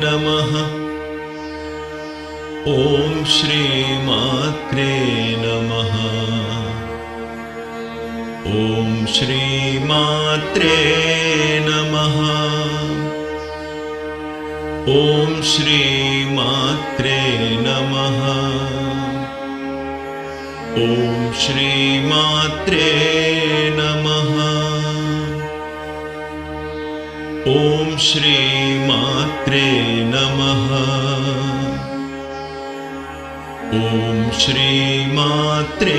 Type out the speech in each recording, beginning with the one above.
नमः। ॐ श्री मात्रे नमः। ॐ श्री मात्रे नमः। ॐ श्री मात्रे नमः। ॐ श्री मात्रे नमः। ॐ श्री मात्रे नमः। ॐ श्री मात्रे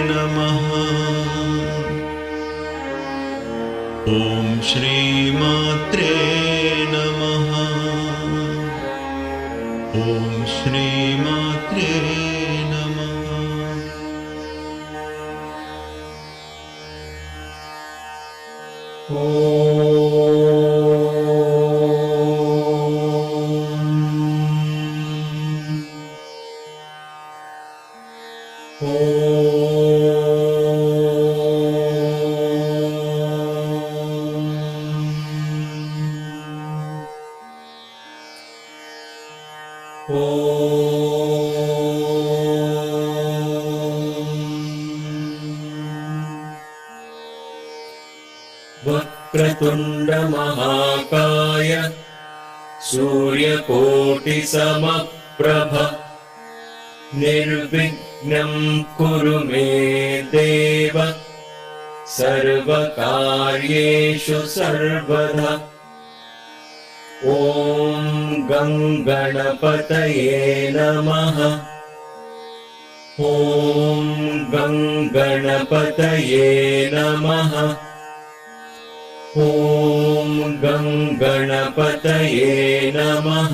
नमः। ॐ श्री मात्रे नमः। ॐ श्री मात्रे नमः। वक्रतुण्ड महाकाय सूर्यकोटिसमप्रभ निर्विघ्नं कुरु मे देव सर्वकार्येषु सर्वदा। ॐ गं गणपतये नमः। ॐ गं गणपतये नमः। ॐ गं गणपतये नमः।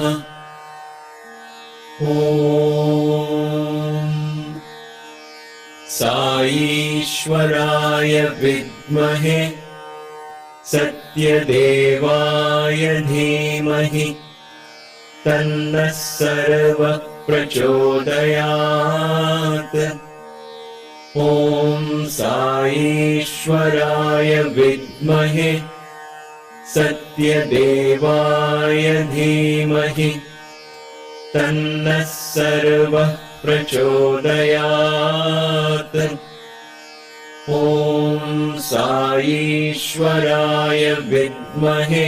ॐ साईश्वराय विद्महे सत्यदेवाय धीमहि तन्नः सर्वः प्रचोदयात्। ॐ साईश्वराय विद्महे सत्यदेवाय धीमहि तन्नः सर्वः प्रचोदयात्। ॐ साईश्वराय विद्महे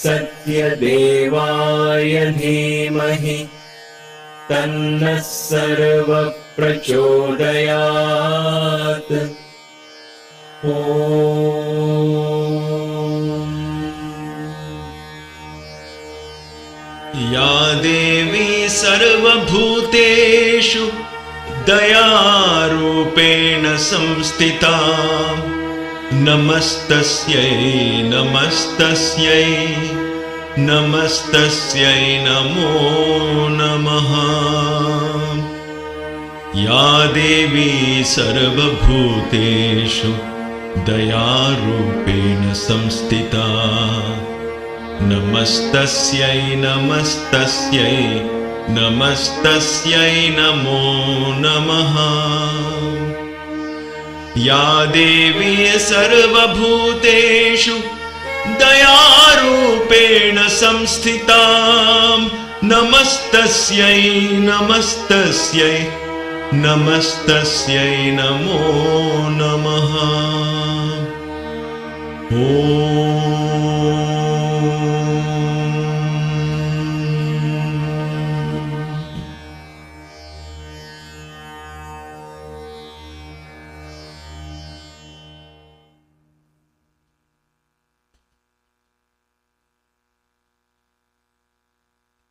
सत्यदेवाय धीमहि तन्नः सर्वः प्रचोदयात्। ॐ या देवी सर्वभूतेषु दयारूपेण संस्थिता नमस्तस्यै नमस्तस्यै नमस्तस्यै नमो नमः। या देवी सर्वभूतेषु दयारूपेण संस्थिता नमस्तस्यै नमस्तस्यै नमस्तस्यै नमो नमः। या देवी सर्वभूतेषु दयारूपेण संस्थिता नमस्तस्यै नमस्तस्यै नमस्तस्यै नमो नमः।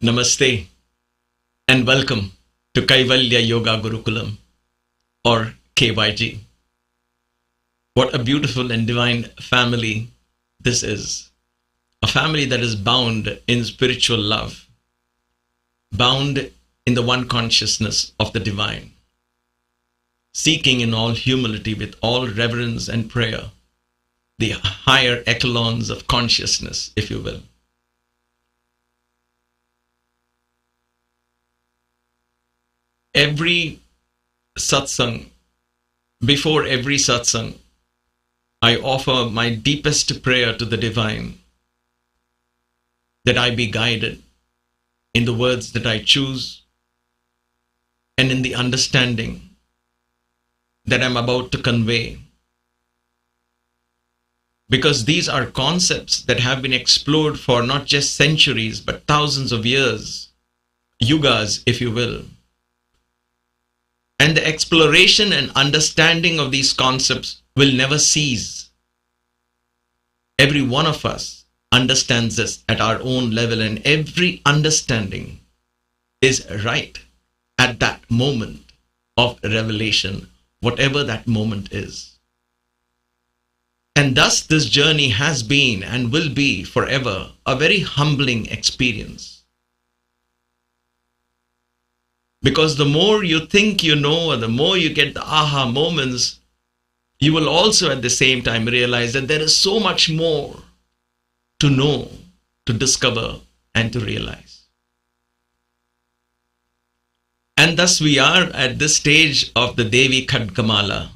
Namaste and welcome to Kaivalya Yoga Gurukulam or KYG. What a beautiful and divine family this is. A family that is bound in spiritual love, bound in the one consciousness of the divine, seeking in all humility with all reverence and prayer the higher echelons of consciousness, if you will. Every satsang, before every satsang, I offer my deepest prayer to the divine that I be guided in the words that I choose and in the understanding that I'm about to convey. Because these are concepts that have been explored for not just centuries, but thousands of years, yugas, if you will. And the exploration and understanding of these concepts will never cease. Every one of us understands this at our own level, and every understanding is right at that moment of revelation, whatever that moment is. And thus this journey has been and will be forever a very humbling experience. Because the more you think you know, or the more you get the aha moments, you will also at the same time realize that there is so much more to know, to discover, and to realize. And thus we are at this stage of the Devi Khadgamala,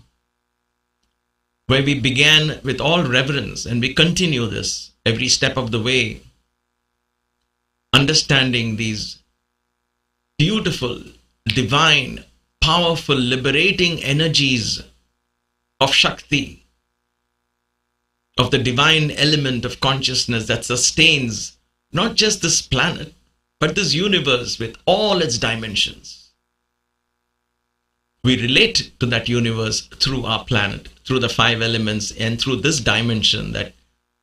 where we began with all reverence, and we continue this every step of the way, understanding these beautiful, divine, powerful, liberating energies of Shakti, of the divine element of consciousness that sustains not just this planet, but this universe with all its dimensions. We relate to that universe through our planet, through the 5 elements, and through this dimension that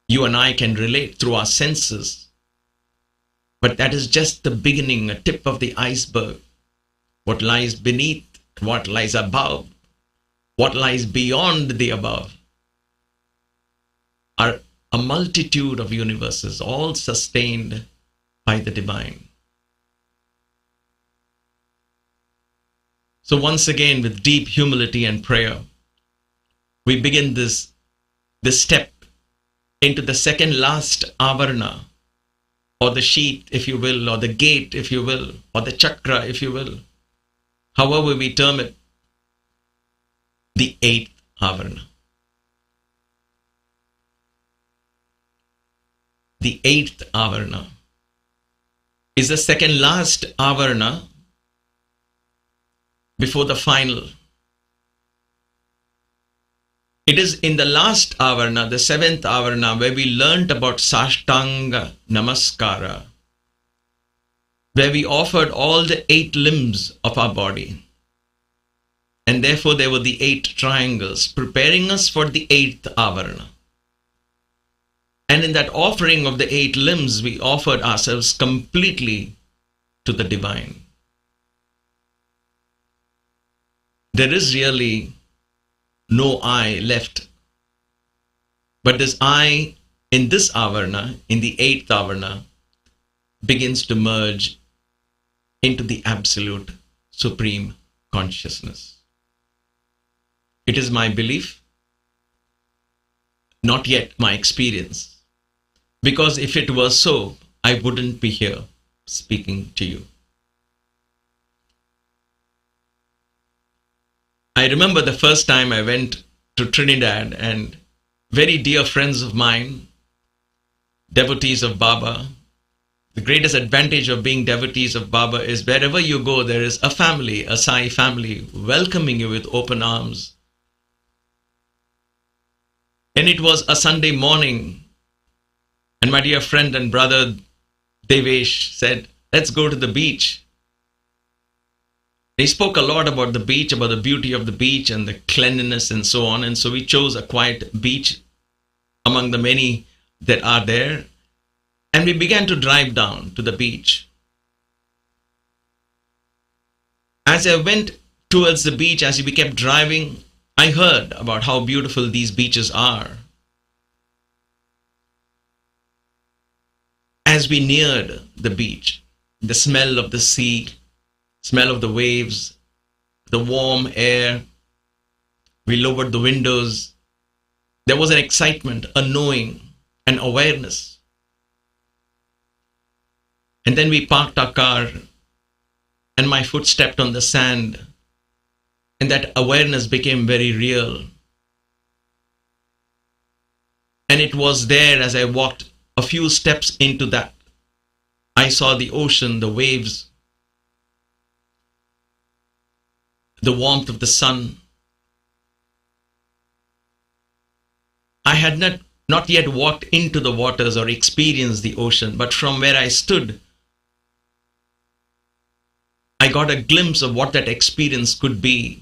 you and I can relate through our senses. But that is just the beginning, a tip of the iceberg. What lies beneath, what lies above, what lies beyond the above are a multitude of universes, all sustained by the divine. So once again, with deep humility and prayer, we begin this step into the second last Avarna, or the sheath, if you will, or the gate, if you will, or the chakra, if you will, however we term it, the 8th Avarna. The 8th Avarna is the second last Avarna before the final. It is in the last Avarna, the 7th Avarna, where we learnt about Sashtanga Namaskara, where we offered all the 8 limbs of our body. And therefore there were the 8 triangles, preparing us for the 8th Avarna. And in that offering of the 8 limbs, we offered ourselves completely to the divine. There is really no I left. But this I in this Avarna, in the 8th Avarna, begins to merge into the absolute supreme consciousness. It is my belief, not yet my experience. Because if it were so, I wouldn't be here speaking to you. I remember the first time I went to Trinidad, and very dear friends of mine, devotees of Baba. The greatest advantage of being devotees of Baba is wherever you go, there is a family, a Sai family, welcoming you with open arms. And it was a Sunday morning, and my dear friend and brother Devesh said, let's go to the beach. He spoke a lot about the beach, about the beauty of the beach and the cleanliness and so on. And so we chose a quiet beach among the many that are there. And we began to drive down to the beach. As I went towards the beach, as we kept driving, I heard about how beautiful these beaches are. As we neared the beach, the smell of the sea, smell of the waves, the warm air, we lowered the windows. There was an excitement, a knowing, an awareness. And then we parked our car, and my foot stepped on the sand, and that awareness became very real. And it was there as I walked a few steps into that I saw the ocean, the waves, the warmth of the sun. I had not yet walked into the waters or experienced the ocean, but from where I stood, I got a glimpse of what that experience could be,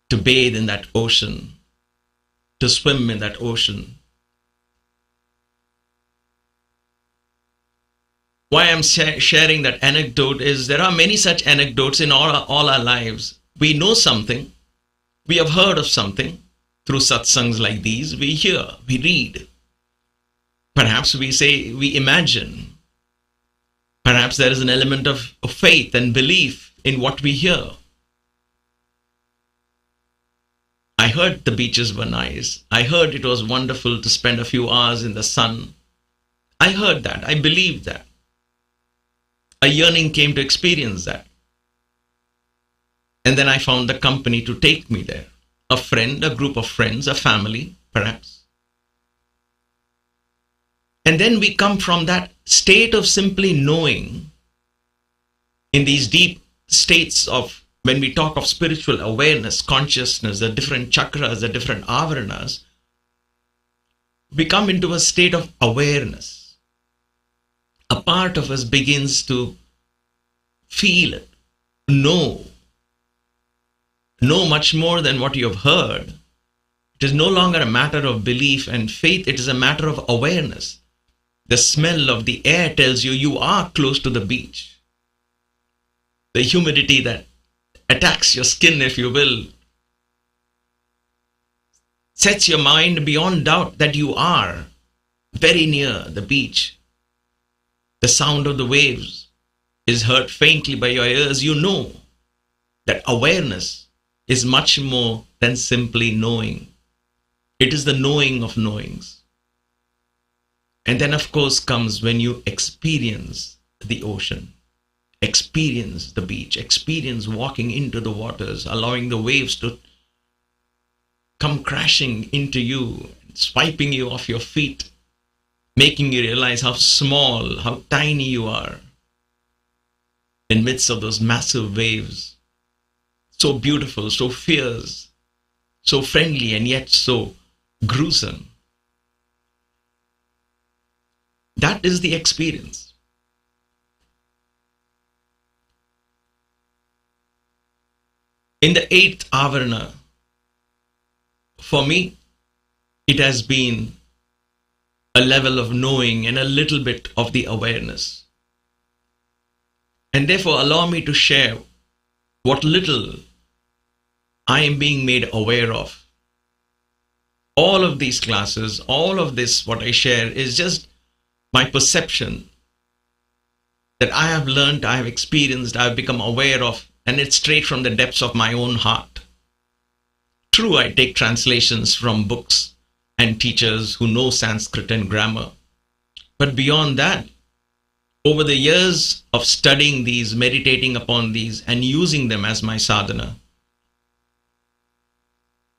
to bathe in that ocean, to swim in that ocean. Why I'm sharing that anecdote is there are many such anecdotes in all our lives. We know something, we have heard of something through satsangs like these, we hear, we read. Perhaps we say, we imagine. Perhaps there is an element of faith and belief in what we hear. I heard the beaches were nice. I heard it was wonderful to spend a few hours in the sun. I heard that. I believed that. A yearning came to experience that. And then I found the company to take me there. A friend, a group of friends, a family, perhaps. And then we come from that state of simply knowing, in these deep states of, when we talk of spiritual awareness, consciousness, the different chakras, the different avarnas, we come into a state of awareness. A part of us begins to feel it, know much more than what you have heard. It is no longer a matter of belief and faith, it is a matter of awareness. The smell of the air tells you you are close to the beach. The humidity that attacks your skin, if you will, sets your mind beyond doubt that you are very near the beach. The sound of the waves is heard faintly by your ears. You know that awareness is much more than simply knowing. It is the knowing of knowings. And then, of course, comes when you experience the ocean, experience the beach, experience walking into the waters, allowing the waves to come crashing into you, swiping you off your feet, making you realize how small, how tiny you are in midst of those massive waves. So beautiful, so fierce, so friendly, and yet so gruesome. That is the experience. In the Eighth Avarna, for me, it has been a level of knowing and a little bit of the awareness. And therefore, allow me to share what little I am being made aware of. All of these classes, all of this, what I share, is just my perception that I have learned, I have experienced, I have become aware of, and it's straight from the depths of my own heart. True, I take translations from books and teachers who know Sanskrit and grammar. But beyond that, over the years of studying these, meditating upon these, and using them as my sadhana,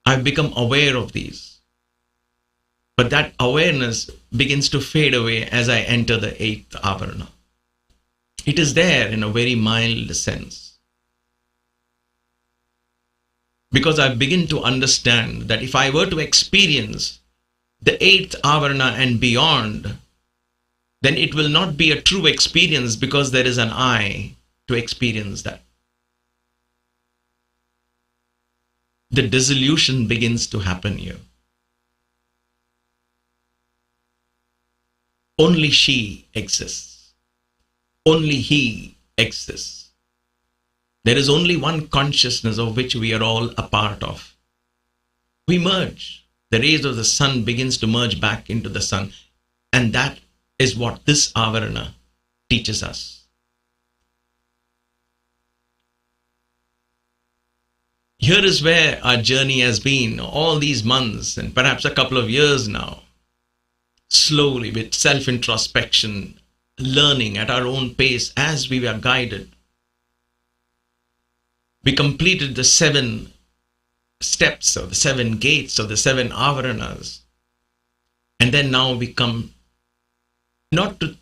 I've become aware of these. But that awareness begins to fade away as I enter the Eighth Avarna. It is there in a very mild sense. Because I begin to understand that if I were to experience the Eighth Avarna and beyond, then it will not be a true experience because there is an I to experience that. The dissolution begins to happen here. Only she exists. Only he exists. There is only one consciousness of which we are all a part of. We merge. The rays of the sun begins to merge back into the sun. And that is what this Avarana teaches us. Here is where our journey has been all these months and perhaps a couple of years now. Slowly, with self-introspection, learning at our own pace as we were guided. We completed the 7 steps or the 7 gates of the 7 Avaranas. And then now we come not to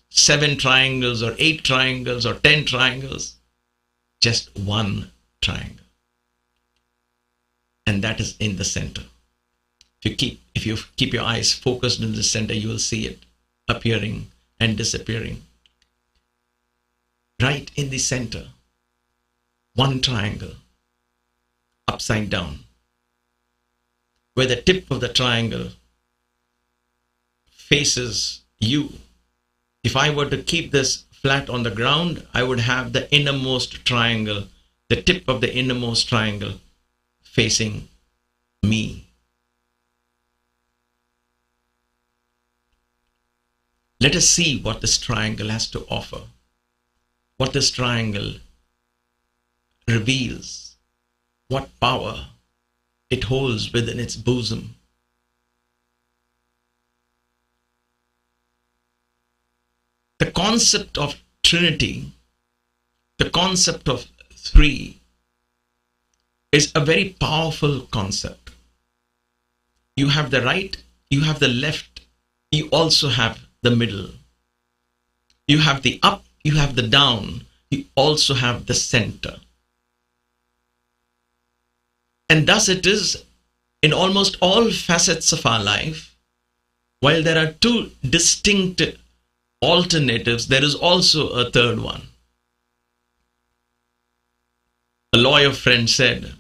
7 triangles or 8 triangles or 10 triangles. Just one triangle. And that is in the center. If you keep your eyes focused in the center, you will see it appearing and disappearing. Right in the center, one triangle, upside down, where the tip of the triangle faces you. If I were to keep this flat on the ground, I would have the innermost triangle, the tip of the innermost triangle facing me. Let us see what this triangle has to offer, what this triangle reveals, what power it holds within its bosom. The concept of Trinity, the concept of three, is a very powerful concept. You have the right, you have the left, you also have the middle. You have the up, you have the down, you also have the center. And thus it is in almost all facets of our life. While there are two distinct alternatives, there is also a third one. A lawyer friend said,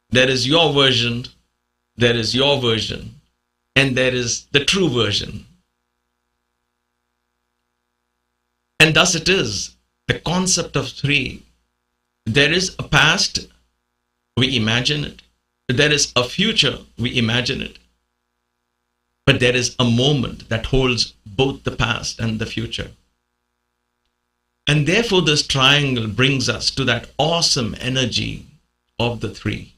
there is your version, there is your version, and there is the true version. And thus it is, the concept of three. There is a past, we imagine it. There is a future, we imagine it. But there is a moment that holds both the past and the future. And therefore this triangle brings us to that awesome energy of the three.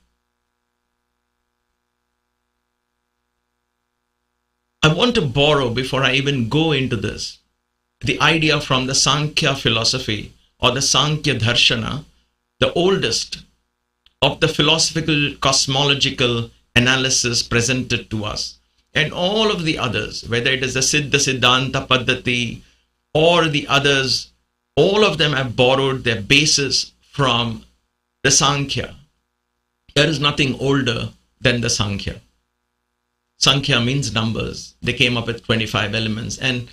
I want to borrow, before I even go into this, the idea from the Sankhya philosophy or the Sankhya Darshana, the oldest of the philosophical cosmological analysis presented to us. And all of the others, whether it is the Siddha Siddhanta Paddhati or the others, all of them have borrowed their basis from the Sankhya. There is nothing older than the Sankhya. Sankhya means numbers. They came up with 25 elements. And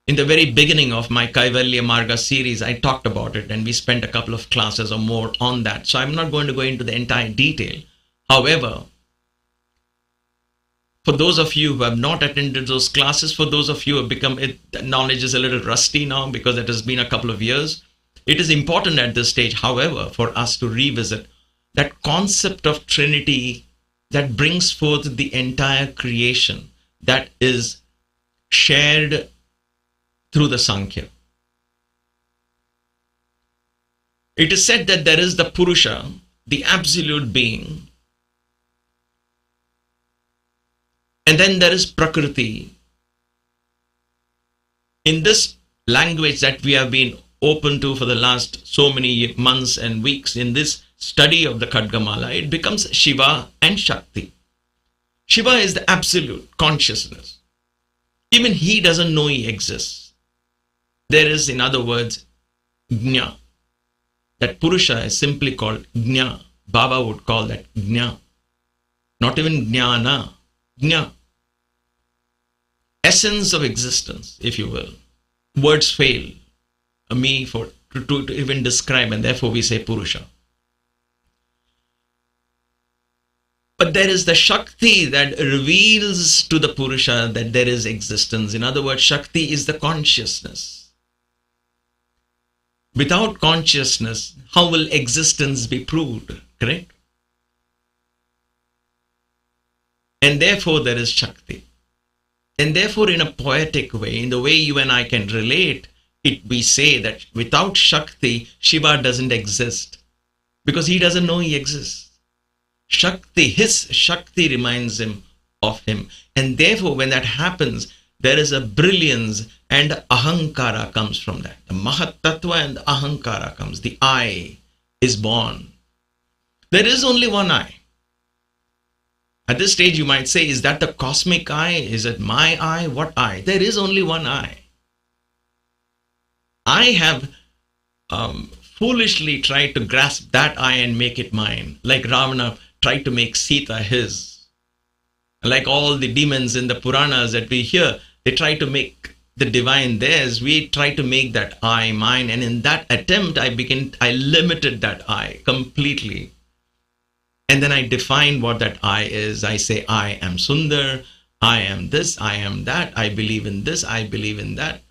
in the very beginning of my Kaivalya Marga series, I talked about it and we spent a couple of classes or more on that. So I'm not going to go into the entire detail. However, for those of you who have not attended those classes, for those of you who have become, knowledge is a little rusty now because it has been a couple of years. It is important at this stage, however, for us to revisit that concept of Trinity that brings forth the entire creation that is shared through the Sankhya. It is said that there is the Purusha, the absolute being, and then there is Prakriti. In this language that we have been open to for the last so many months and weeks in this study of the Khadgamala, it becomes Shiva and Shakti. Shiva is the absolute consciousness. Even he doesn't know he exists. There is, in other words, Jna. That Purusha is simply called Jna. Baba would call that Jna. Not even Jnana. Jna. Essence of existence, if you will. Words fail me to even describe, and therefore we say Purusha. But there is the Shakti that reveals to the Purusha that there is existence. In other words, Shakti is the consciousness. Without consciousness, how will existence be proved? Correct? And therefore there is Shakti. And therefore in a poetic way, in the way you and I can relate, we say that without Shakti, Shiva doesn't exist. Because he doesn't know he exists. Shakti, his Shakti reminds him of him. And therefore, when that happens, there is a brilliance and ahankara comes from that. The Mahatattva and ahankara comes. The I is born. There is only one I. At this stage, you might say, is that the cosmic I? Is it my I? What I? There is only one I. I have foolishly tried to grasp that I and make it mine, like Ravana tried to make Sita his. Like all the demons in the Puranas that we hear, they try to make the divine theirs. We try to make that I mine, and in that attempt, I limited that I completely. And then I define what that I is. I say, I am Sunder, I am this, I am that, I believe in this, I believe in that.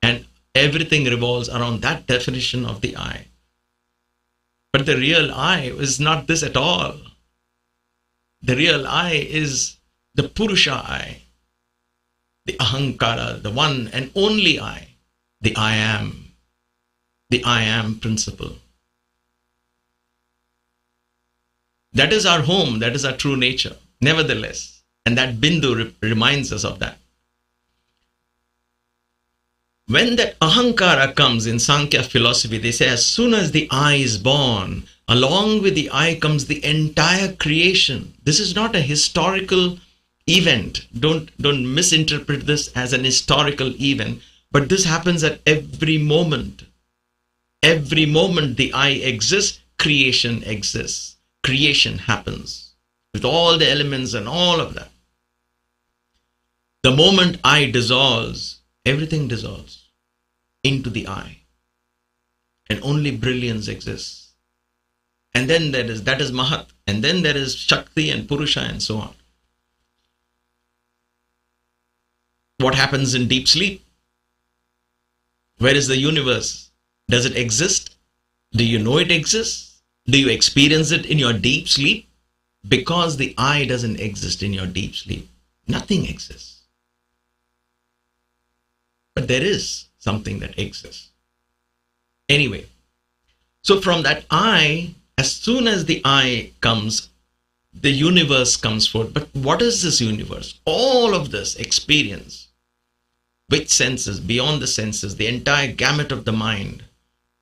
And everything revolves around that definition of the I. But the real I is not this at all. The real I is the Purusha I, the Ahankara, the one and only I, the I am principle. That is our home, that is our true nature, nevertheless. And that Bindu reminds us of that. When that Ahankara comes in Sankhya philosophy, they say as soon as the I is born, along with the I comes the entire creation. This is not a historical event. Don't misinterpret this as an historical event. But this happens at every moment. Every moment the I exists, creation exists. Creation happens with all the elements and all of that. The moment I dissolves, everything dissolves into the I. And only brilliance exists. And then that is Mahat. And then there is Shakti and Purusha and so on. What happens in deep sleep? Where is the universe? Does it exist? Do you know it exists? Do you experience it in your deep sleep? Because the I doesn't exist in your deep sleep. Nothing exists. But there is something that exists. Anyway, so from that I, as soon as the I comes, the universe comes forth. But what is this universe? All of this experience, with senses, beyond the senses, the entire gamut of the mind,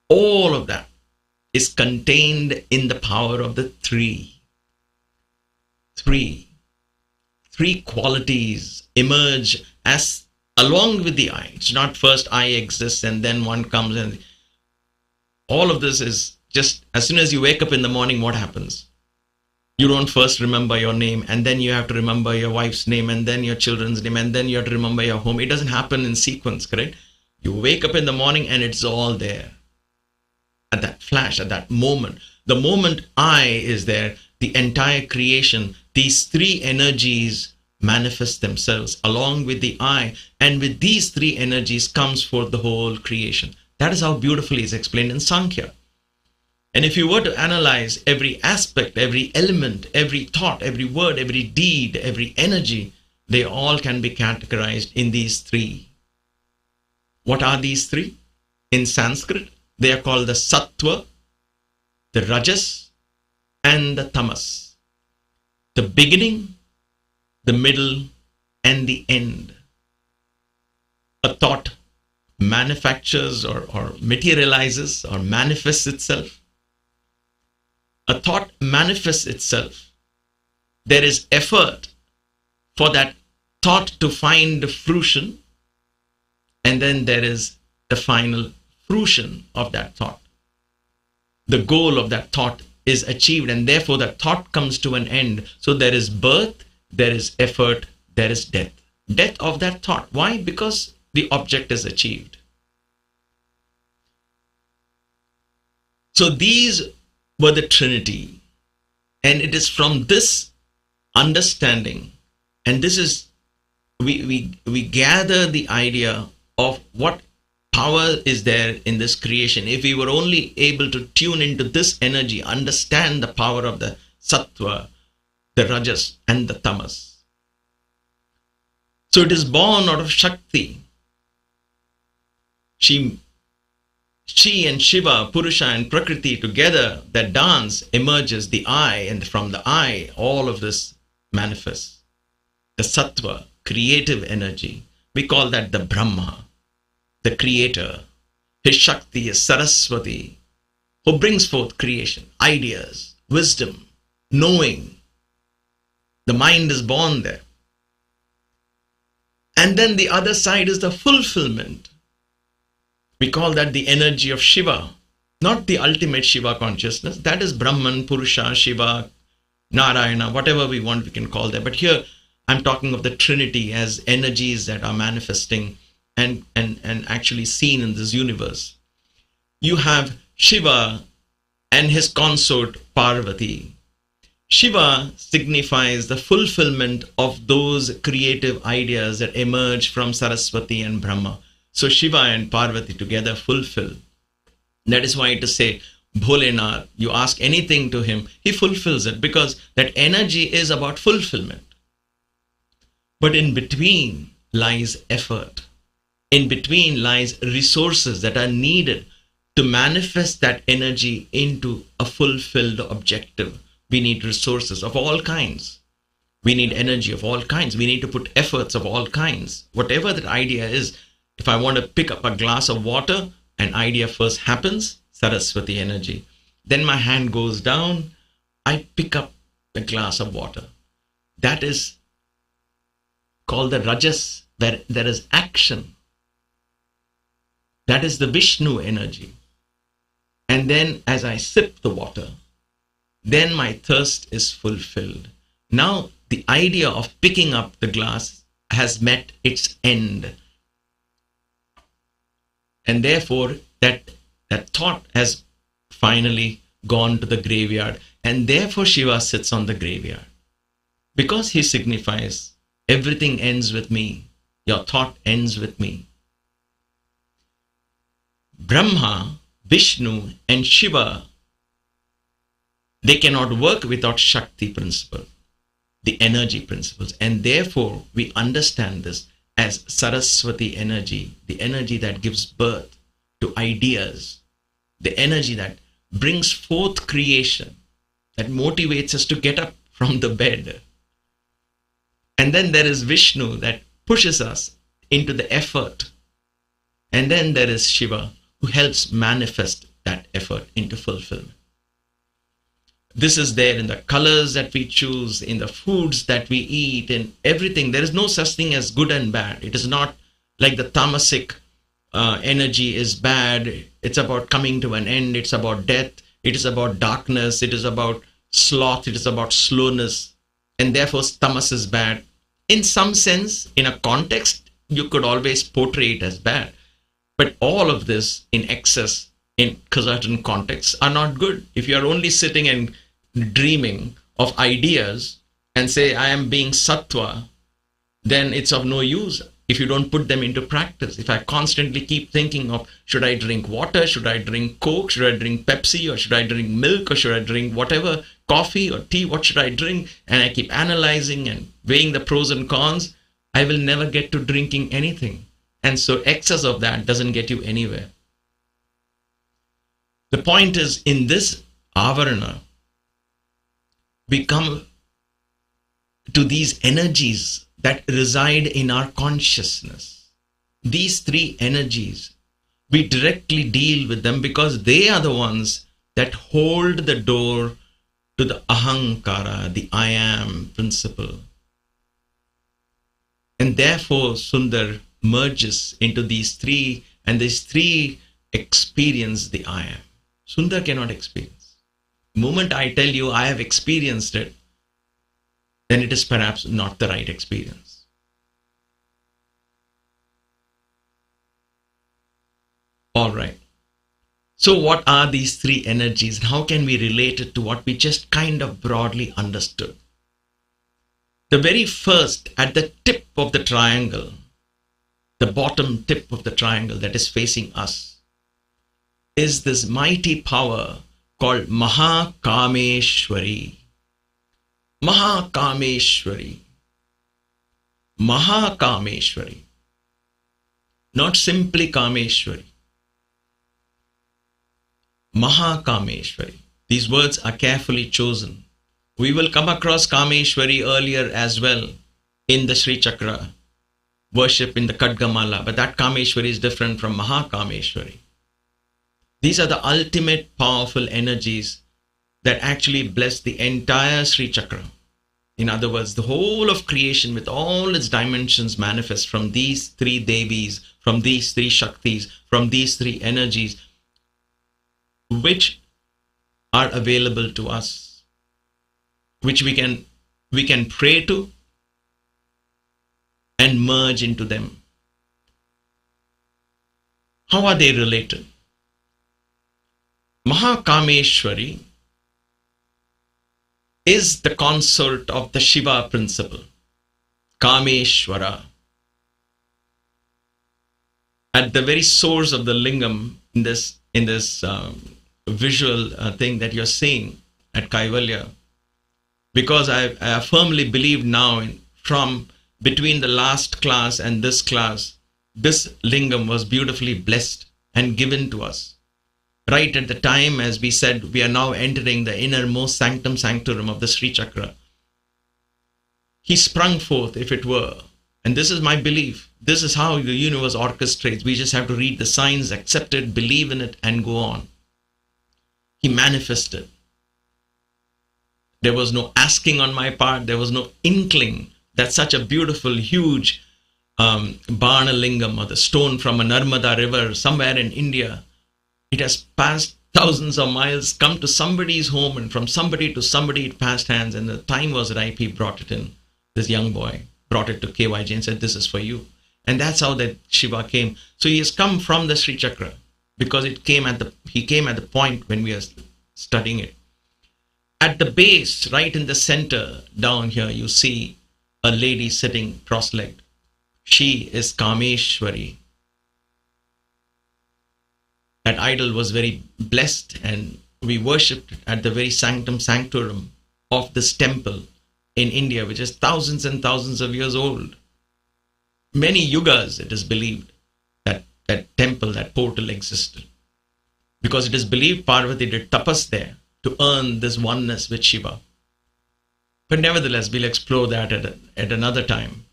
all of that is contained in the power of the three. Three qualities emerge as along with the I. It's not first I exists and then one comes, and all of this is just as soon as you wake up in the morning, what happens? You don't first remember your name, and then you have to remember your wife's name, and then your children's name, and then you have to remember your home. It doesn't happen in sequence, correct? You wake up in the morning and it's all there. At that flash, at that moment, the moment I is there, the entire creation, these three energies manifest themselves along with the I, and with these three energies comes forth the whole creation. That is how beautifully it's explained in Sankhya. And if you were to analyze every aspect, every element, every thought, every word, every deed, every energy, they all can be categorized in these three. What are these three? In Sanskrit, they are called the Sattva, the Rajas, and the Tamas. The beginning, the middle, and the end. A thought manufactures or materializes or manifests itself. A thought manifests itself. There is effort for that thought to find fruition, and then there is the final fruition of that thought. The goal of that thought is achieved, and therefore that thought comes to an end. So there is birth, there is effort, there is death. Death of that thought. Why? Because the object is achieved. So these were the Trinity. And it is from this understanding, and this is, we gather the idea of what power is there in this creation. If we were only able to tune into this energy, understand the power of the Sattva, the Rajas, and the Tamas. So it is born out of Shakti. She and Shiva, Purusha and Prakriti together, that dance emerges the I, and from the I, all of this manifests. The Sattva, creative energy. We call that the Brahma, the creator. His Shakti is Saraswati, who brings forth creation, ideas, wisdom, knowing. The mind is born there. And then the other side is the fulfillment. We call that the energy of Shiva, not the ultimate Shiva consciousness. That is Brahman, Purusha, Shiva, Narayana, whatever we want, we can call that. But here I'm talking of the Trinity as energies that are manifesting and actually seen in this universe. You have Shiva and his consort Parvati. Shiva signifies the fulfillment of those creative ideas that emerge from Saraswati and Brahma. So Shiva and Parvati together fulfill. That is why to say Bholenath, you ask anything to him, he fulfills it, because that energy is about fulfillment. But in between lies effort. In between lies resources that are needed to manifest that energy into a fulfilled objective. We need resources of all kinds. We need energy of all kinds. We need to put efforts of all kinds. Whatever that idea is, if I want to pick up a glass of water, an idea first happens, Saraswati energy. Then my hand goes down, I pick up a glass of water. That is called the Rajas, where there is action. That is the Vishnu energy. And then as I sip the water, then my thirst is fulfilled. Now the idea of picking up the glass has met its end. And therefore that thought has finally gone to the graveyard. And therefore Shiva sits on the graveyard. Because he signifies everything ends with me. Your thought ends with me. Brahma, Vishnu and Shiva, they cannot work without Shakti principle, the energy principles. And therefore we understand this as Saraswati energy, the energy that gives birth to ideas, the energy that brings forth creation, that motivates us to get up from the bed. And then there is Vishnu that pushes us into the effort. And then there is Shiva who helps manifest that effort into fulfillment. This is there in the colors that we choose, in the foods that we eat, in everything. There is no such thing as good and bad. It is not like the tamasic energy is bad. It's about coming to an end. It's about death. It is about darkness. It is about sloth. It is about slowness. And therefore tamas is bad. In some sense, in a context, you could always portray it as bad. But all of this in excess in certain contexts are not good. If you are only sitting and dreaming of ideas and say, I am being sattva, then it's of no use if you don't put them into practice. If I constantly keep thinking of, should I drink water? Should I drink Coke? Should I drink Pepsi? Or should I drink milk? Or should I drink whatever, coffee or tea? What should I drink? And I keep analyzing and weighing the pros and cons. I will never get to drinking anything. And so excess of that doesn't get you anywhere. The point is, in this Avarana, we come to these energies that reside in our consciousness. These three energies, we directly deal with them because they are the ones that hold the door to the ahankara, the I am principle. And therefore Sunder merges into these three, and these three experience the I am. Sunder cannot experience. The moment I tell you I have experienced it, then it is perhaps not the right experience. All right. So what are these three energies and how can we relate it to what we just kind of broadly understood? The very first, at the tip of the triangle, the bottom tip of the triangle that is facing us, is this mighty power called Maha Kameshwari. Maha Kameshwari. Maha Kameshwari. Not simply Kameshwari. Maha Kameshwari. These words are carefully chosen. We will come across Kameshwari earlier as well in the Sri Chakra worship in the Khadgamala, but that Kameshwari is different from Maha Kameshwari. These are the ultimate powerful energies that actually bless the entire Sri Chakra. In other words, the whole of creation with all its dimensions manifest from these three Devis, from these three Shaktis, from these three energies, which are available to us, which we can pray to and merge into them. How are they related? Maha Kameshwari is the consort of the Shiva principle, Kameshwara. At the very source of the lingam in this visual thing that you're seeing at Kaivalya, because I firmly believe now from between the last class and this class, this lingam was beautifully blessed and given to us. Right at the time, as we said, we are now entering the innermost sanctum sanctorum of the Sri Chakra. He sprung forth, if it were. And this is my belief. This is how the universe orchestrates. We just have to read the signs, accept it, believe in it, and go on. He manifested. There was no asking on my part. There was no inkling that such a beautiful, huge Bana Lingam, or the stone from a Narmada river somewhere in India, it has passed thousands of miles, come to somebody's home, and from somebody to somebody it passed hands, and the time was ripe. He brought it in. This young boy brought it to KYG and said, "This is for you." And that's how that Shiva came. So he has come from the Sri Chakra, because he came at the point when we are studying it. At the base, right in the center, down here, you see a lady sitting cross-legged. She is Kameshwari. That idol was very blessed, and we worshipped at the very sanctum sanctorum of this temple in India, which is thousands and thousands of years old. Many yugas, it is believed, that temple, that portal existed. Because it is believed Parvati did tapas there to earn this oneness with Shiva. But nevertheless, we'll explore that at another time.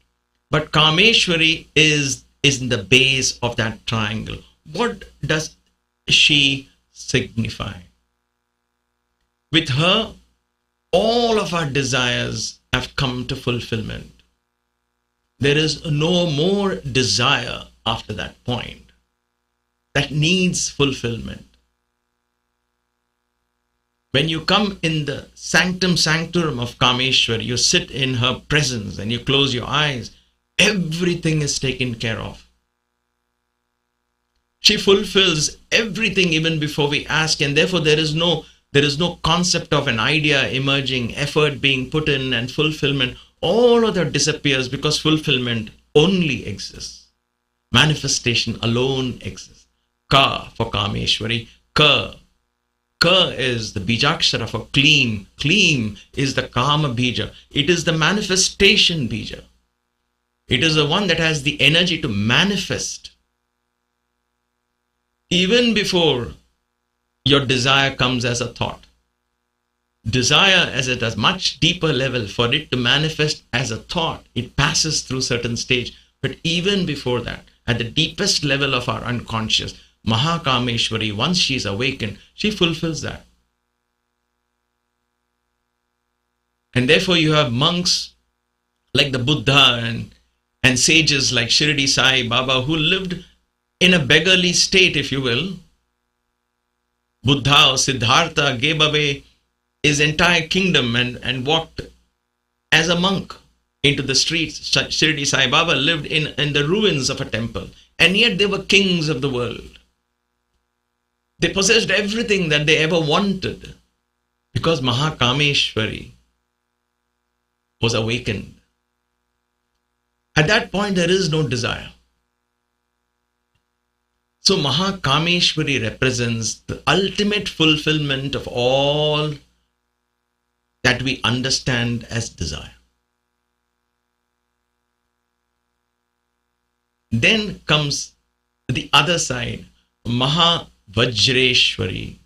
But Kameshwari is in the base of that triangle. What does she signify? With her, all of our desires have come to fulfillment. There is no more desire after that point that needs fulfillment. When you come in the sanctum sanctorum of Kameshwari, you sit in her presence and you close your eyes, everything is taken care of. She fulfills everything even before we ask, and therefore there is no concept of an idea emerging, effort being put in, and fulfillment. All of that disappears because fulfillment only exists. Manifestation alone exists. Ka for Kameshwari. Ka is the bijakshara for Kleem. Kleem is the Kama bija. It is the manifestation bija. It is the one that has the energy to manifest. Even before your desire comes as a thought. Desire as at a much deeper level, for it to manifest as a thought, it passes through certain stage. But even before that, at the deepest level of our unconscious, Maha Kameshwari, once she is awakened, she fulfills that. And therefore you have monks like the Buddha and sages like Shirdi Sai Baba, who lived in a beggarly state, if you will. Buddha or Siddhartha gave away his entire kingdom and walked as a monk into the streets. Shirdi Sai Baba lived in the ruins of a temple, and yet they were kings of the world. They possessed everything that they ever wanted because Maha Kameshwari was awakened. At that point, there is no desire. So Maha Kameshwari represents the ultimate fulfillment of all that we understand as desire. Then comes the other side, Maha Vajraeshwari.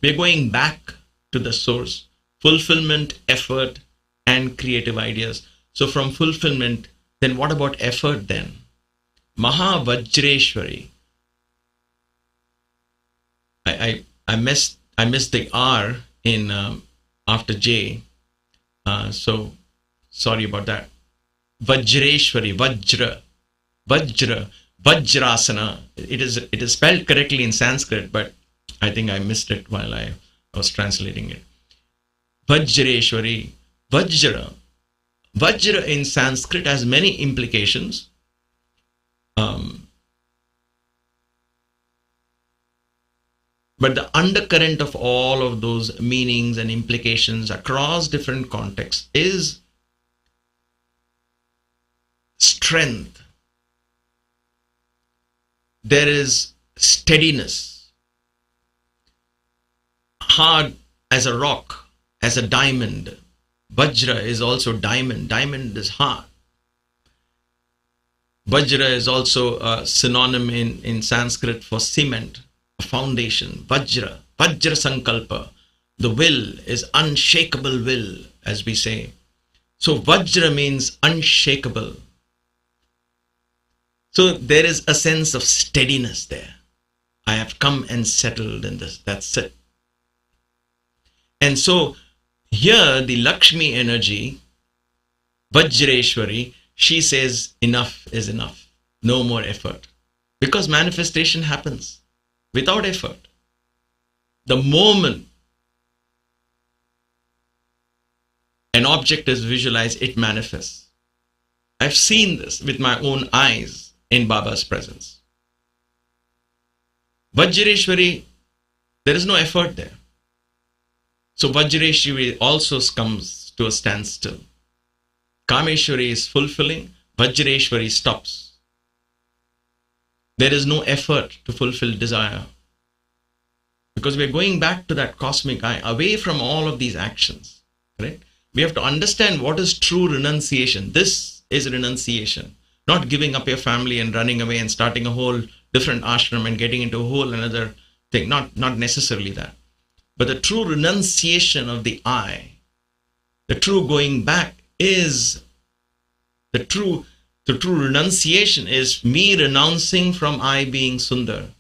We're going back to the source, fulfillment, effort, and creative ideas. So from fulfillment, then what about effort then? Maha Vajraeshwari. I missed the R in after J. So sorry about that. Vajraeshwari, Vajrasana. It is spelled correctly in Sanskrit, but I think I missed it while I was translating it. Vajraeshwari, Vajra. Vajra in Sanskrit has many implications. But the undercurrent of all of those meanings and implications across different contexts is strength. There is steadiness. Hard as a rock, as a diamond. Vajra is also diamond. Diamond is hard. Vajra is also a synonym in Sanskrit for cement, a foundation. Vajra Sankalpa. The will is unshakable will, as we say. So Vajra means unshakable. So there is a sense of steadiness there. I have come and settled in this. That's it. And so here the Lakshmi energy, Vajraeshwari, she says enough is enough. No more effort. Because manifestation happens without effort. The moment an object is visualized, it manifests. I've seen this with my own eyes in Baba's presence. Vajraeshwari, there is no effort there. So Vajraeshwari also comes to a standstill. Kameshwari is fulfilling, Vajraeshwari stops. There is no effort to fulfill desire. Because we're going back to that cosmic eye, away from all of these actions. Correct? We have to understand what is true renunciation. This is renunciation. Not giving up your family and running away and starting a whole different ashram and getting into a whole another thing. Not necessarily that. But the true renunciation of the I, the true going back is, the true renunciation is me renouncing from I being Sunder.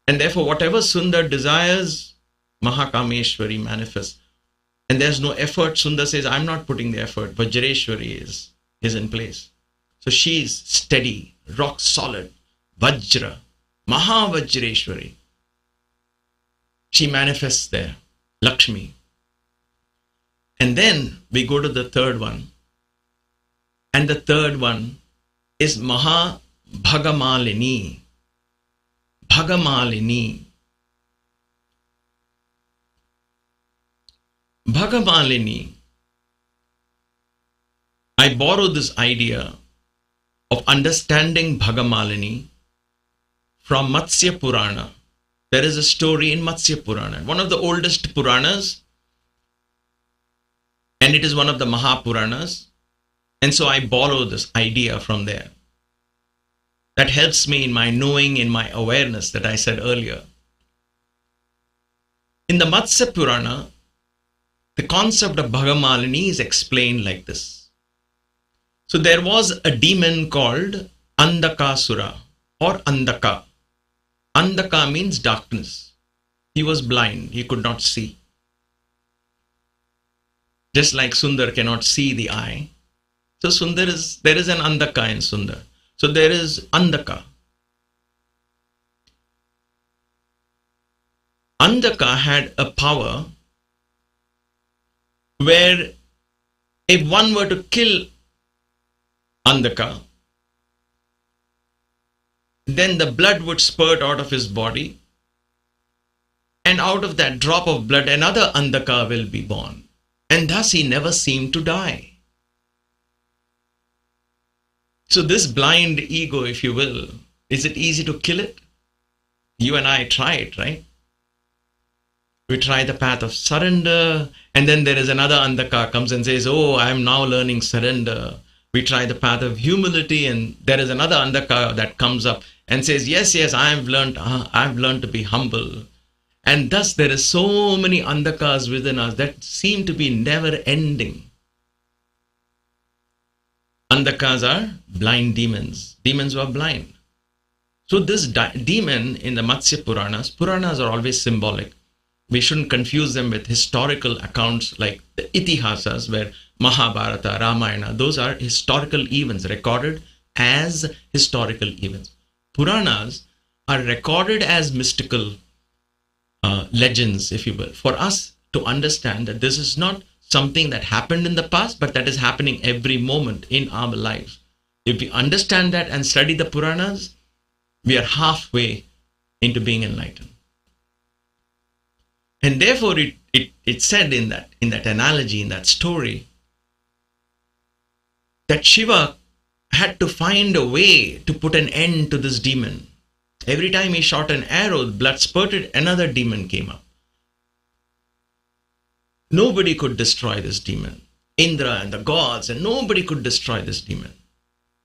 And therefore whatever Sunder desires, Maha Kameshwari manifests. And there's no effort. Sunder says, I'm not putting the effort. Vajraeshwari is in place. So she's steady, rock solid, Vajra, Maha Vajraeshwari. She manifests there, Lakshmi. And then we go to the third one. And the third one is Maha Bhagamalini. Bhagamalini. Bhagamalini. I borrow this idea of understanding Bhagamalini from Matsya Purana. There is a story in Matsya Purana, one of the oldest Puranas, and it is one of the Mahapuranas. And so I borrow this idea from there. That helps me in my knowing, in my awareness that I said earlier. In the Matsya Purana, the concept of Bhagamalini is explained like this. So there was a demon called Andakasura or Andaka. Andaka means darkness. He was blind. He could not see. Just like Sunder cannot see the eye. So there is an Andaka in Sunder. So there is Andaka. Andaka had a power where if one were to kill Andaka, then the blood would spurt out of his body, and out of that drop of blood another Andaka will be born, and thus he never seemed to die. So this blind ego, if you will, is it easy to kill it? You and I try it, right? We try the path of surrender, and then there is another Andaka comes and says, oh, I am now learning surrender. We try the path of humility, and there is another Andaka that comes up and says, yes, I've learned to be humble. And thus there is so many Andakas within us that seem to be never ending. Andakas are blind demons. Demons were blind. So this demon in the Matsya Puranas are always symbolic. We shouldn't confuse them with historical accounts like the Itihasas, where Mahabharata, Ramayana, those are historical events recorded as historical events. Puranas are recorded as mystical legends, if you will, for us to understand that this is not something that happened in the past, but that is happening every moment in our lives. If we understand that and study the Puranas, we are halfway into being enlightened. And therefore, it said in that analogy, in that story, that Shiva had to find a way to put an end to this demon. Every time he shot an arrow, blood spurted, another demon came up. Nobody could destroy this demon. Indra and the gods, and nobody could destroy this demon.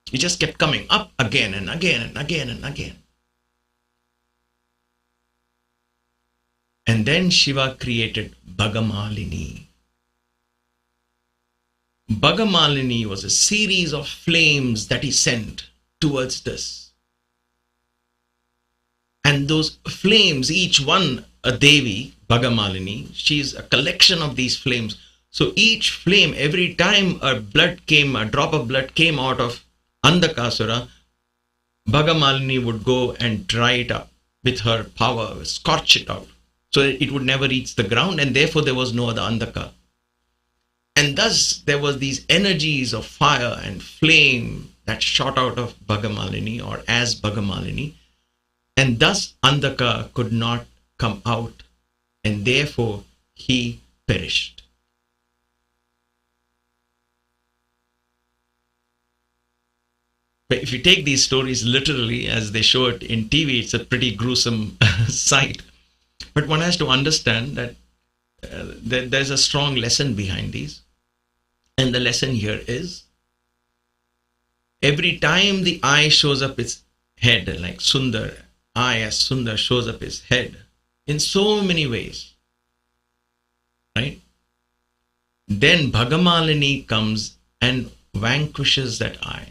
He just kept coming up again and again and again and again. And then Shiva created Bhagamalini. Bhagamalini was a series of flames that he sent towards this. And those flames, each one a Devi, Bhagamalini, she's a collection of these flames. So each flame, every time a drop of blood came out of Andhakasura, Bhagamalini would go and dry it up with her power, scorch it out, so that it would never reach the ground, and therefore there was no other Andhaka. And thus there was these energies of fire and flame that shot out of Bhagamalini or as Bhagamalini, and thus Andhaka could not come out, and therefore he perished. But if you take these stories literally as they show it in TV, it's a pretty gruesome sight. But one has to understand that there's a strong lesson behind these. And the lesson here is, every time the eye shows up its head, like Sunder, I as Sunder shows up his head in so many ways, right? Then Bhagamalini comes and vanquishes that eye.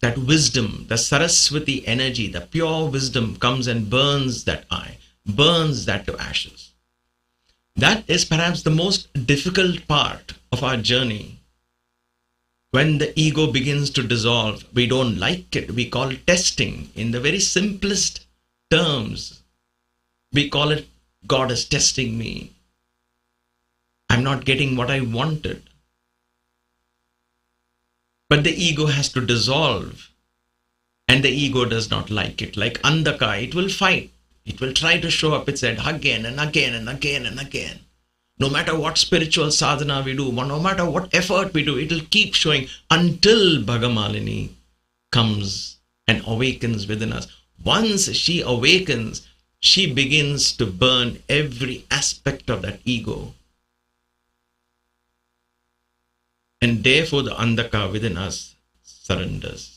That wisdom, the Saraswati energy, the pure wisdom comes and burns that eye, burns that to ashes. That is perhaps the most difficult part of our journey. When the ego begins to dissolve, we don't like it. We call it testing. In the very simplest terms, we call it, God is testing me. I'm not getting what I wanted. But the ego has to dissolve, and the ego does not like it. Like Andhaka, it will fight. It will try to show up its head again and again and again and again. No matter what spiritual sadhana we do, no matter what effort we do, it will keep showing until Bhagamalini comes and awakens within us. Once she awakens, she begins to burn every aspect of that ego. And therefore the Andhaka within us surrenders.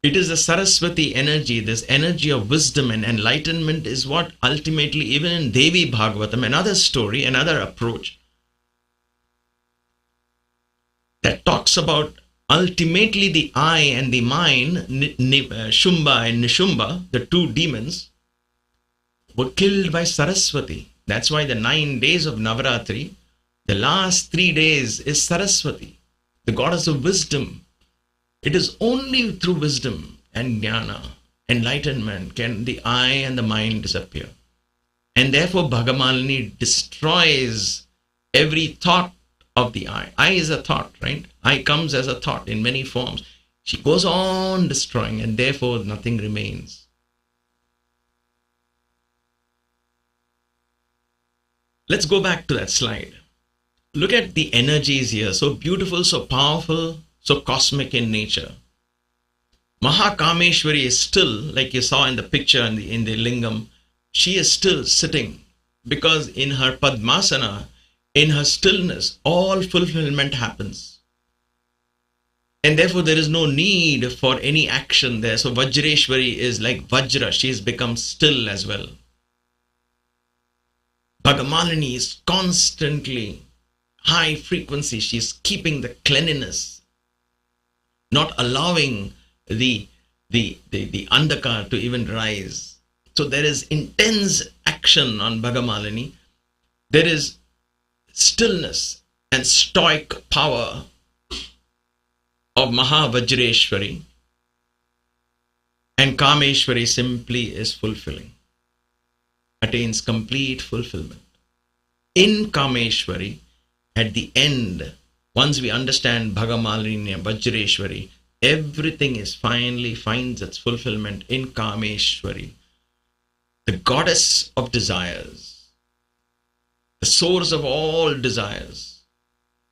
It is the Saraswati energy, this energy of wisdom and enlightenment is what ultimately, even in Devi Bhagavatam, another story, another approach that talks about ultimately the I and the mind, Shumba and Nishumba, the two demons, were killed by Saraswati. That's why the 9 days of Navaratri, the last 3 days is Saraswati, the goddess of wisdom. It is only through wisdom and jnana, enlightenment, can the I and the mind disappear. And therefore Bhagamalini destroys every thought of the I. I is a thought, right? I comes as a thought in many forms. She goes on destroying, and therefore nothing remains. Let's go back to that slide. Look at the energies here, so beautiful, so powerful, so cosmic in nature. Maha Kameshwari is still, like you saw in the picture in the lingam, she is still sitting, because in her Padmasana, in her stillness, all fulfillment happens. And therefore there is no need for any action there. So Vajraeshwari is like Vajra, she has become still as well. Bhagamalini is constantly high frequency, she is keeping the cleanliness, not allowing the Andhaka to even rise. So there is intense action on Bhagamalini. There is stillness and stoic power of Maha Vajraeshwari. And Kameshwari simply is fulfilling, attains complete fulfillment. In Kameshwari, at the end, once we understand Bhagamalini and Vajraeshwari, everything is finally finds its fulfillment in Kameshwari, the goddess of desires, the source of all desires.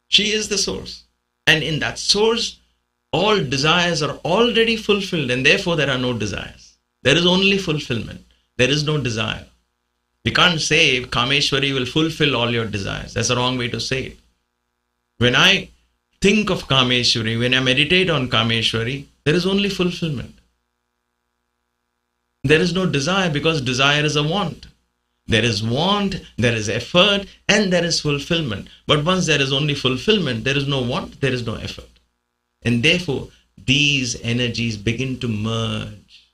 She is the source. And in that source, all desires are already fulfilled, and therefore there are no desires. There is only fulfillment. There is no desire. We can't say Kameshwari will fulfill all your desires. That's the wrong way to say it. When I think of Kameshwari, when I meditate on Kameshwari, there is only fulfillment. There is no desire, because desire is a want. There is want, there is effort, and there is fulfillment. But once there is only fulfillment, there is no want, there is no effort. And therefore, these energies begin to merge.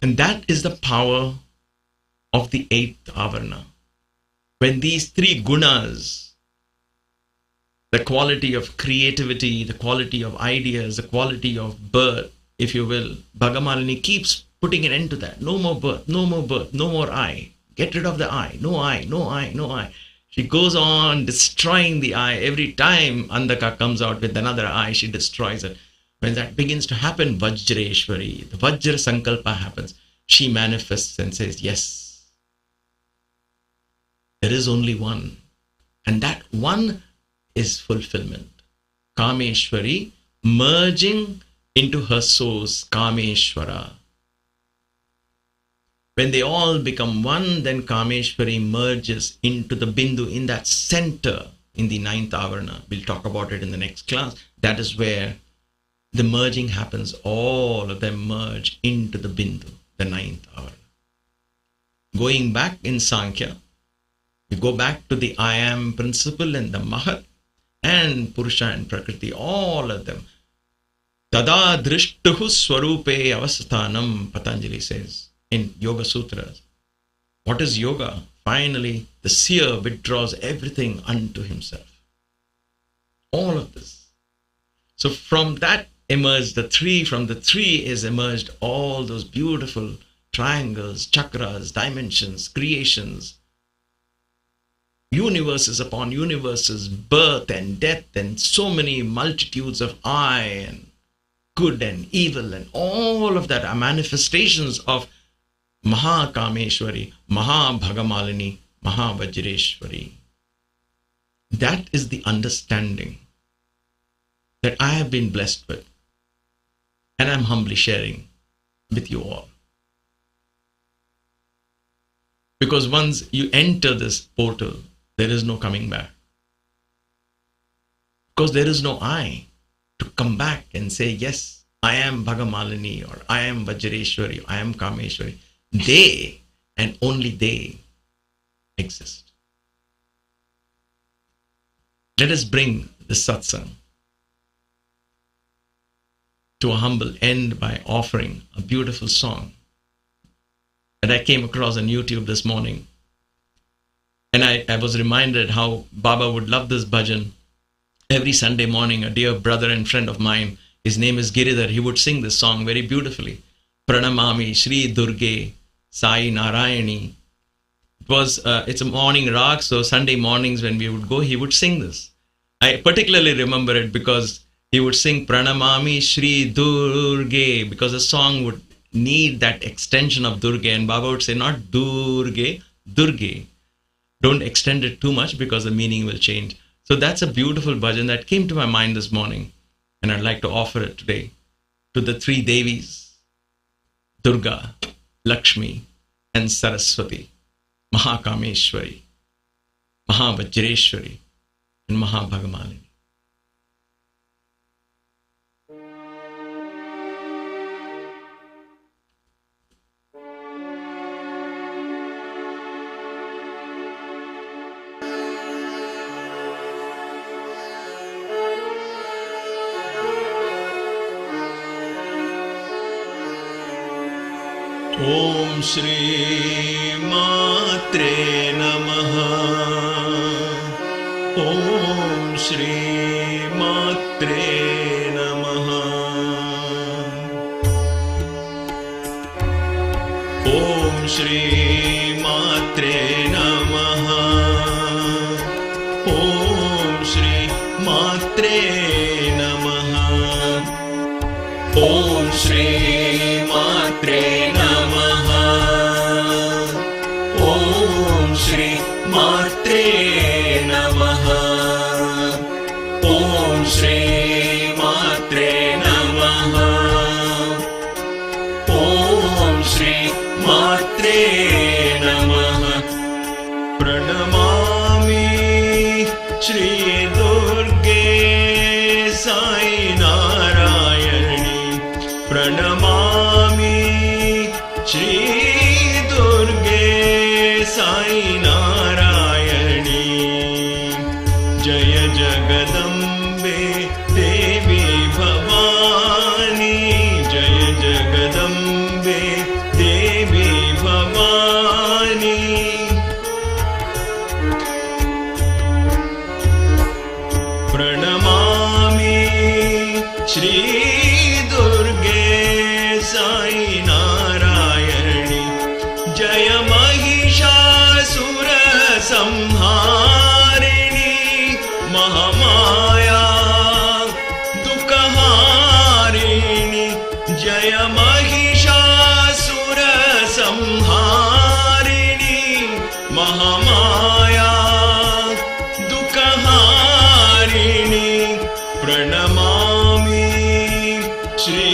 And that is the power of the Eighth Avarna. When these three gunas, the quality of creativity, the quality of ideas, the quality of birth, if you will, Bhagamalini keeps putting an end to that. No more birth, no more birth, no more I. Get rid of the I. No I, no I, no I. She goes on destroying the I. Every time Andhaka comes out with another I, she destroys it. When that begins to happen, Vajraeshwari, the Vajra Sankalpa happens. She manifests and says, yes, there is only one. And that one is fulfillment. Kameshwari merging into her source, Kameshwara. When they all become one, then Kameshwari merges into the Bindu in that center in the ninth Avarna. We'll talk about it in the next class. That is where the merging happens. All of them merge into the Bindu, the ninth Avarna. Going back in Sankhya, you go back to the I am principle and the Mahat and Purusha and Prakriti, all of them. Tada drishtuhu swarupe avasthanam, Patanjali says in Yoga Sutras. What is yoga? Finally, the seer withdraws everything unto himself. All of this. So from that emerged the three. From the three is emerged all those beautiful triangles, chakras, dimensions, creations, universes upon universes, birth and death, and so many multitudes of I and good and evil, and all of that are manifestations of Maha Kameshwari, Maha Bhagamalini, Maha Vajraeshwari. That is the understanding that I have been blessed with, and I'm humbly sharing with you all. Because once you enter this portal, there is no coming back. Because there is no I to come back and say, yes, I am Bhagamalini, or I am Vajraeshwari, I am Kameshwari. They and only they exist. Let us bring the satsang to a humble end by offering a beautiful song that I came across on YouTube this morning. And I was reminded how Baba would love this bhajan. Every Sunday morning, a dear brother and friend of mine, his name is Giridhar, he would sing this song very beautifully. Pranamami Shri Durge Sai Narayani. It's a morning rag, so Sunday mornings when we would go, he would sing this. I particularly remember it because he would sing Pranamami Shri Durge, because the song would need that extension of Durge, and Baba would say not Durge, Durge. Don't extend it too much because the meaning will change. So that's a beautiful bhajan that came to my mind this morning, and I'd like to offer it today to the three Devis, Durga, Lakshmi, and Saraswati, Maha Kameshwari, Maha Vajraeshwari, and Maha Bhagamalini. ॐ श्री मात्रे नमः। ॐ श्री मात्रे नमः। ॐ श्री मात्रे नमः। ॐ श्री मात्रे नमः। ॐ श्री मात्रे नमः। ॐ श्री मात्रे नमः। ॐ श्री मात्रे नमः। ॐ श्री मात्रे नमः। प्रणमामि श्री दुर्गे साई नारायणी। प्रणमामि श्री दुर्गे साई नारायणी। जय जगदम्बे देवी भवानी। जय जगदम्बे देवी भवानी। प्रणमामि श्री दुर्गे साई नारायणी। जय महिषासुर संहारिणी। महामाया दुःखहारिणी। जय महिषासुर संहारिणी। महामाया दुःखहारिणी। प्रणमामि श्री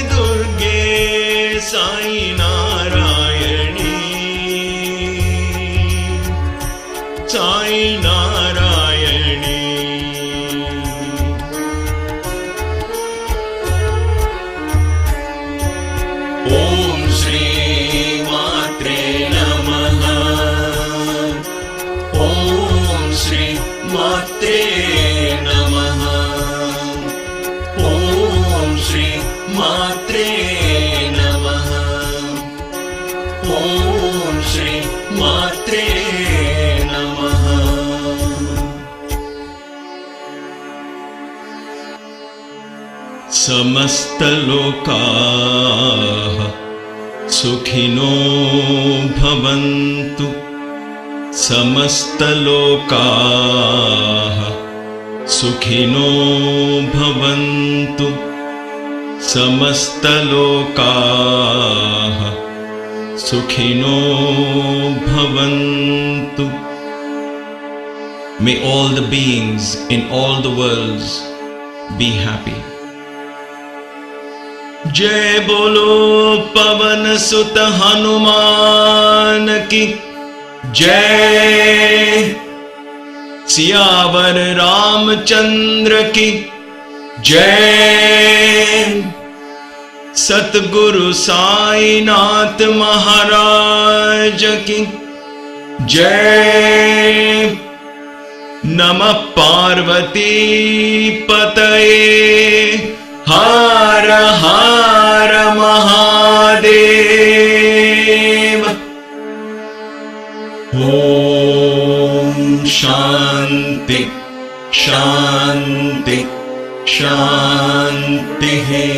दुर्गे साई नारायणी। साई नारायणी। ॐ श्री मात्रे नमः। ॐ श्री मात्रे नमः। ॐ श्री मात्रे नमः। ॐ श्री मात्रे नमः। समस्तलोकाः सुखिनो भवन्तु। समस्तलोकाः सुखिनो भवन्तु। समस्तलोकाः सुखिनो भवन्तु. May all the beings in all the worlds be happy. जय बोलो पवन सुत हनुमान की जय। सियावर रामचंद्र की जय। सतगुरु साईनाथ महाराज की जय। नमः पार्वती पतये हर हर महादेव। ओम शांति शांति शांति है।